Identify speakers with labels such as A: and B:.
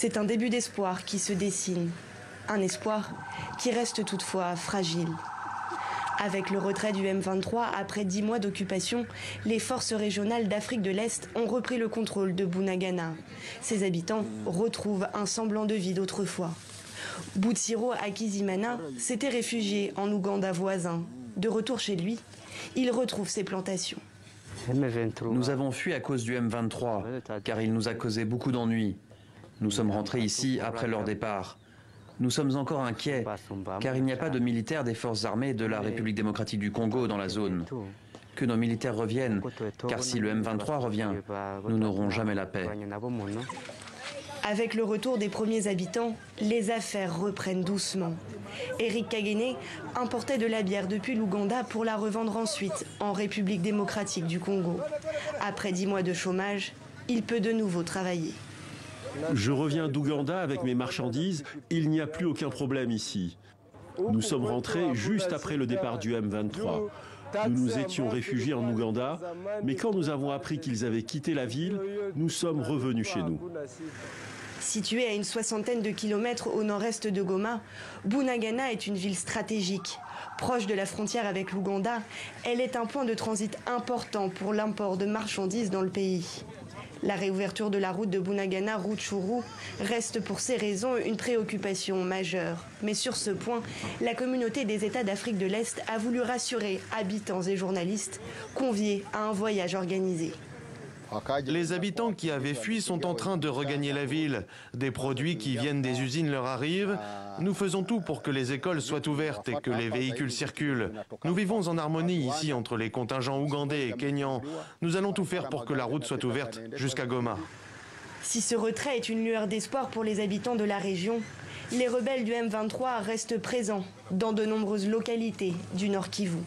A: C'est un début d'espoir qui se dessine. Un espoir qui reste toutefois fragile. Avec le retrait du M23, après 10 mois d'occupation, les forces régionales d'Afrique de l'Est ont repris le contrôle de Bunagana. Ses habitants retrouvent un semblant de vie d'autrefois. Boutsiro Akizimana s'était réfugié en Ouganda voisin. De retour chez lui, il retrouve ses plantations.
B: Nous avons fui à cause du M23, car il nous a causé beaucoup d'ennuis. Nous sommes rentrés ici après leur départ. Nous sommes encore inquiets, car il n'y a pas de militaires des forces armées de la République démocratique du Congo dans la zone. Que nos militaires reviennent, car si le M23 revient, nous n'aurons jamais la paix.
A: Avec le retour des premiers habitants, les affaires reprennent doucement. Eric Kagene importait de la bière depuis l'Ouganda pour la revendre ensuite en République démocratique du Congo. Après 10 mois de chômage, il peut de nouveau travailler.
C: Je reviens d'Ouganda avec mes marchandises, il n'y a plus aucun problème ici. Nous sommes rentrés juste après le départ du M23. Nous nous étions réfugiés en Ouganda, mais quand nous avons appris qu'ils avaient quitté la ville, nous sommes revenus chez nous.
A: Située à une 60aine de kilomètres au nord-est de Goma, Bunagana est une ville stratégique. Proche de la frontière avec l'Ouganda, elle est un point de transit important pour l'import de marchandises dans le pays. La réouverture de la route de Bunagana-Rutshuru reste pour ces raisons une préoccupation majeure. Mais sur ce point, la communauté des États d'Afrique de l'Est a voulu rassurer habitants et journalistes conviés à un voyage organisé.
D: Les habitants qui avaient fui sont en train de regagner la ville. Des produits qui viennent des usines leur arrivent. Nous faisons tout pour que les écoles soient ouvertes et que les véhicules circulent. Nous vivons en harmonie ici entre les contingents ougandais et kenyans. Nous allons tout faire pour que la route soit ouverte jusqu'à Goma.
A: Si ce retrait est une lueur d'espoir pour les habitants de la région, les rebelles du M23 restent présents dans de nombreuses localités du Nord Kivu.